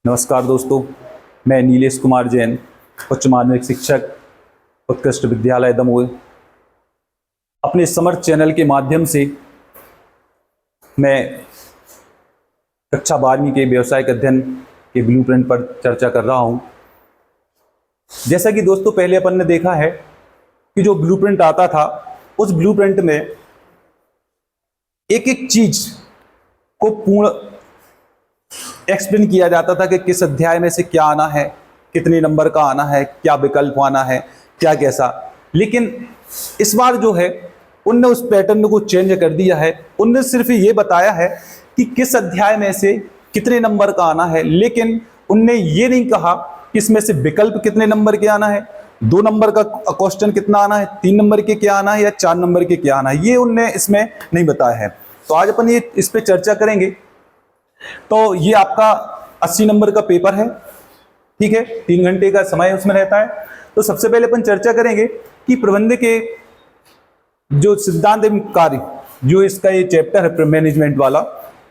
नमस्कार दोस्तों, मैं नीलेश कुमार जैन, उच्च माध्यमिक शिक्षक, उत्कृष्ट विद्यालय दमोह। अपने समर्थ चैनल के माध्यम से मैं कक्षा 12वीं के व्यावसायिक अध्ययन के ब्लूप्रिंट पर चर्चा कर रहा हूं। जैसा कि दोस्तों पहले अपन ने देखा है कि जो ब्लूप्रिंट आता था, उस ब्लूप्रिंट में एक एक चीज को पूर्ण एक्सप्लेन किया जाता था कि किस अध्याय में से क्या आना है, कितने नंबर का आना है, क्या विकल्प आना है, क्या कैसा। लेकिन इस बार जो है उनने उस पैटर्न को चेंज कर दिया है। उनने सिर्फ ये बताया है कि किस अध्याय में से कितने नंबर का आना है, लेकिन उनने ये नहीं कहा कि इसमें से विकल्प कितने नंबर के आना है, 2 नंबर का क्वेश्चन कितना आना है, 3 नंबर के क्या आना है या 4 नंबर के क्या आना है। ये उनने इसमें नहीं बताया है। तो आज अपन ये इस पे चर्चा करेंगे। तो ये आपका 80 नंबर का पेपर है, ठीक है, 3 घंटे का समय उसमें रहता है। तो सबसे पहले अपन चर्चा करेंगे कि प्रबंध के जो सिद्धांत एवं कार्य, जो इसका ये चैप्टर है मैनेजमेंट वाला,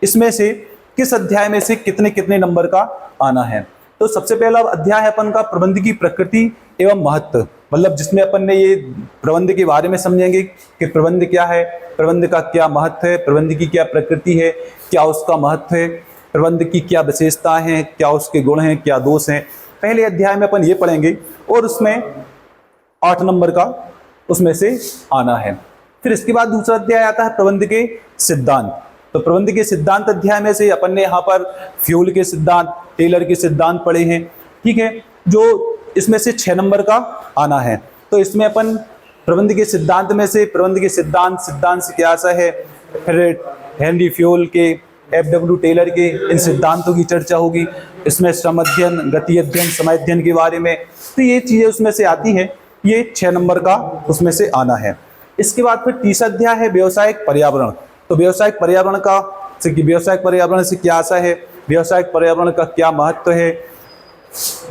इसमें से किस अध्याय में से कितने कितने नंबर का आना है। तो सबसे पहला अध्याय है अपन का प्रबंध की प्रकृति एवं महत्व, मतलब जिसमें अपन ने ये प्रबंध के बारे में समझेंगे कि प्रबंध क्या है, प्रबंध का क्या महत्व है, प्रबंध की क्या प्रकृति है, क्या उसका महत्व है, प्रबंध की क्या विशेषताएं हैं, क्या उसके गुण हैं, क्या दोष हैं। पहले अध्याय में अपन ये पढ़ेंगे और उसमें 8 नंबर का उसमें से आना है। फिर इसके बाद दूसरा अध्याय आता है प्रबंध के सिद्धांत। तो प्रबंध के सिद्धांत अध्याय में से अपन ने यहाँ पर फ्यूल के सिद्धांत, टेलर के सिद्धांत पढ़े हैं, ठीक है, जो इसमें से 6 नंबर का आना है। तो इसमें अपन प्रबंध के सिद्धांत में से प्रबंध के सिद्धांत से क्या आशा है, फिर हेनरी फ्यूल के, एफ.डब्ल्यू. टेलर के इन सिद्धांतों की चर्चा होगी। इसमें श्रम अध्ययन, गति अध्ययन, समय अध्ययन के बारे में, तो ये चीजें उसमें से आती हैं। ये 6 नंबर का उसमें से आना है। इसके बाद फिर तीसरा अध्याय है व्यवसायिक पर्यावरण। तो व्यवसायिक पर्यावरण का व्यवसायिक पर्यावरण से क्या आशा है, व्यवसायिक पर्यावरण का क्या महत्व है,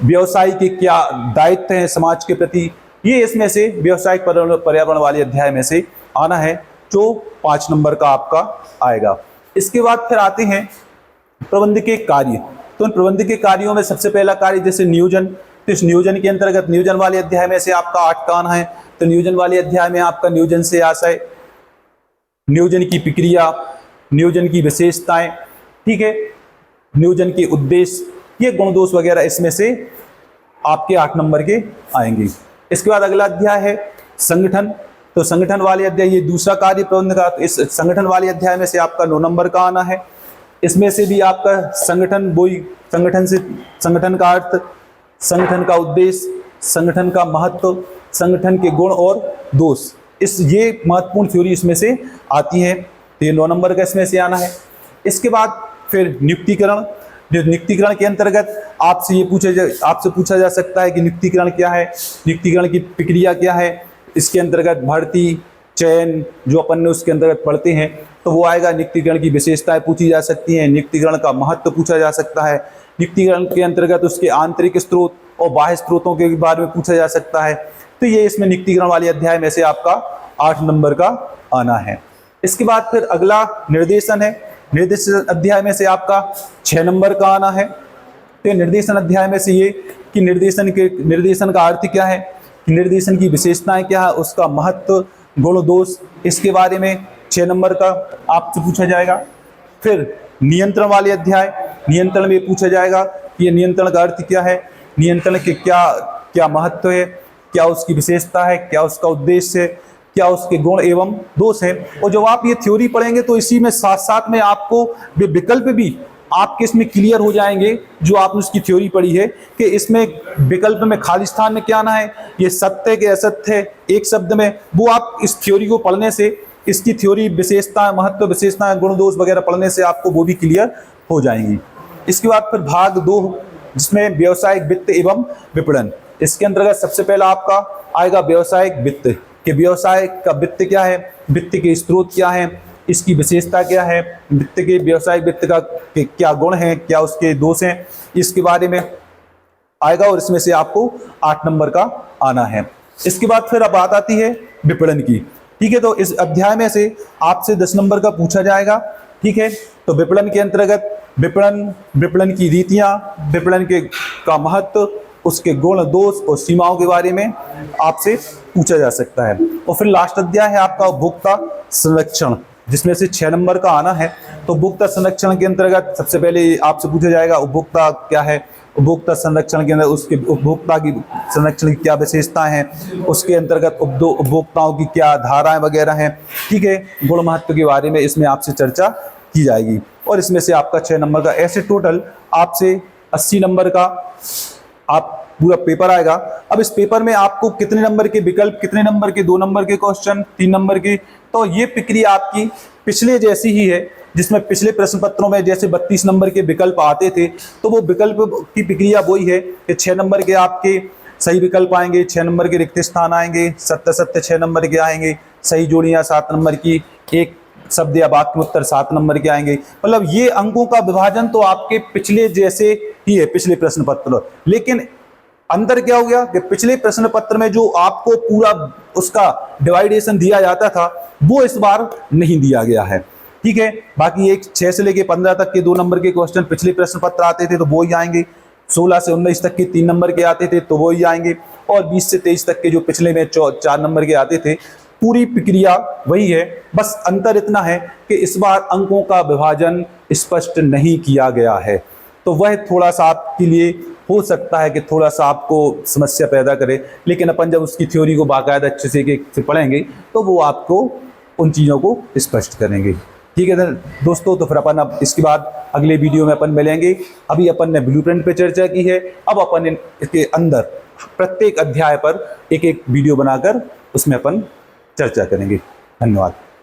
व्यवसाय के क्या दायित्व हैं समाज के प्रति, ये इसमें से व्यवसायिक पर्यावरण वाले अध्याय में से आना है, जो 5 नंबर का आपका आएगा। इसके बाद फिर आते हैं प्रबंध के कार्य। तो इन प्रबंध के कार्यों में सबसे पहला कार्य जैसे नियोजन, तो इस नियोजन के अंतर्गत नियोजन वाले अध्याय में से आपका 8 का आना है। तो नियोजन वाले अध्याय में आपका नियोजन से आशय, नियोजन की प्रक्रिया, नियोजन की विशेषताएं, ठीक है, नियोजन के उद्देश्य, ये गुण दोष वगैरह इसमें से आपके 8 नंबर के आएंगे। इसके बाद अगला अध्याय है संगठन। तो संगठन वाले अध्याय, ये दूसरा कार्य प्रबंध का, इस संगठन वाले अध्याय में से आपका 9 नंबर का आना है। इसमें से भी आपका संगठन, वही संगठन से संगठन का अर्थ, संगठन का उद्देश्य, संगठन का महत्व, संगठन के गुण और दोष, ये महत्वपूर्ण थ्योरी इसमें से आती है। तो ये 9 नंबर का इसमें से आना है। इसके बाद फिर नियुक्तिकरण। नियुक्तिकरण के अंतर्गत आपसे पूछा जा सकता है कि नियुक्तिकरण क्या है, नियुक्तिकरण की प्रक्रिया क्या है। इसके अंतर्गत भर्ती, चयन जो अपन ने उसके अंतर्गत पढ़ते हैं, तो वो आएगा। नियुक्तिकरण की विशेषताएं पूछी जा सकती हैं, नियुक्तिकरण का महत्व पूछा जा सकता है, नियुक्तिकरण के अंतर्गत उसके आंतरिक स्रोत और बाह्य स्रोतों के बारे में पूछा जा सकता है। तो ये इसमें नियुक्तिकरण वाले अध्याय में से आपका 8 नंबर का आना है। इसके बाद फिर अगला निर्देशन है। निर्देशन अध्याय में से आपका 6 नंबर का आना है। तो निर्देशन अध्याय में से ये कि निर्देशन का अर्थ क्या है, निर्देशन की विशेषताएं क्या है, उसका महत्व, गुण दोष, इसके बारे में 6 नंबर का आपसे पूछा जाएगा। फिर नियंत्रण वाले अध्याय, नियंत्रण में पूछा जाएगा कि ये नियंत्रण का अर्थ क्या है, नियंत्रण के क्या महत्व है, क्या उसकी विशेषता है, क्या उसका उद्देश्य है, क्या उसके गुण एवं दोष है। और जब आप ये थ्योरी पढ़ेंगे तो इसी में साथ साथ में आपको विकल्प भी आपके इसमें क्लियर हो जाएंगे, जो आपने उसकी थ्योरी पढ़ी है कि इसमें विकल्प में खाली स्थान में क्या आना है, ये सत्य के असत्य है, एक शब्द में, वो आप इस थ्योरी को पढ़ने से, इसकी थ्योरी विशेषताएं, महत्व, विशेषताएं, गुण दोष वगैरह पढ़ने से आपको वो भी क्लियर हो जाएंगी। इसके बाद फिर भाग 2, जिसमें व्यवसायिक वित्त एवं विपणन। इसके अंतर्गत सबसे पहला आपका आएगा व्यवसायिक वित्त, कि व्यवसाय का वित्त क्या है, वित्त के स्रोत क्या है, इसकी विशेषता क्या है, वित्त के व्यवसायिक वित्त का क्या गुण है, क्या उसके दोष हैं, इसके बारे में आएगा। और इसमें से आपको 8 नंबर का आना है। इसके बाद फिर अब बात आती है विपणन की, ठीक है। तो इस अध्याय में से आपसे 10 नंबर का पूछा जाएगा, ठीक है। तो विपणन के अंतर्गत विपणन, विपणन की रीतियां, विपणन के का महत्व, उसके गुण दोष और सीमाओं के बारे में आपसे पूछा जा सकता है। और फिर लास्ट अध्याय है आपका उपभोक्ता संरक्षण, जिसमें से 6 नंबर का आना है। तो उपभोक्ता संरक्षण के अंतर्गत सबसे पहले आपसे पूछा जाएगा उपभोक्ता क्या है, उपभोक्ता संरक्षण के अंदर उसके उपभोक्ता की संरक्षण की क्या विशेषताएं हैं, उसके अंतर्गत उपभोक्ताओं की क्या धाराएं वगैरह हैं, ठीक है। गुण महत्व के बारे में इसमें आपसे चर्चा की जाएगी और इसमें से आपका 6 नंबर का, ऐसे टोटल आपसे 80 नंबर का आप पूरा पेपर आएगा। अब इस पेपर में आपको कितने नंबर के विकल्प, कितने नंबर के 2 नंबर के क्वेश्चन, 3 नंबर के, तो ये प्रक्रिया आपकी पिछले जैसी ही है, जिसमें पिछले प्रश्न पत्रों में जैसे 32 नंबर के विकल्प आते थे, तो वो विकल्प की प्रक्रिया वही है कि 6 नंबर के आपके सही विकल्प आएंगे, 6 नंबर के रिक्त स्थान आएंगे, सत्य सत्य 6 नंबर के आएंगे, सही जोड़ियां 7 नंबर की, एक शब्द या वाक्य उत्तर 7 नंबर के आएंगे। मतलब ये अंकों का विभाजन तो आपके पिछले जैसे ही है, पिछले प्रश्न पत्र। लेकिन अंतर क्या हो गया कि पिछले प्रश्न पत्र में जो आपको पूरा उसका डिवाइडेशन दिया जाता था वो इस बार नहीं दिया गया है, ठीक है। बाकी एक 6 से लेके 15 तक के 2 नंबर के क्वेश्चन पिछले प्रश्न पत्र आते थे तो वो ही आएंगे, 16 से 19 तक के 3 नंबर के आते थे तो वो ही आएंगे, और 20 से 23 तक के जो पिछले में 4 नंबर के आते थे, पूरी प्रक्रिया वही है। बस अंतर इतना है कि इस बार अंकों का विभाजन स्पष्ट नहीं किया गया है, तो वह थोड़ा सा आपके लिए हो सकता है कि थोड़ा सा आपको समस्या पैदा करे। लेकिन अपन जब उसकी थ्योरी को बाकायदा अच्छे से पढ़ेंगे तो वो आपको उन चीज़ों को स्पष्ट करेंगे, ठीक है दोस्तों। तो फिर अपन अब इसके बाद अगले वीडियो में अपन मिलेंगे। अभी अपन ने ब्लूप्रिंट पे चर्चा की है, अब अपन इसके अंदर प्रत्येक अध्याय पर एक एक वीडियो बनाकर उसमें अपन चर्चा करेंगे। धन्यवाद।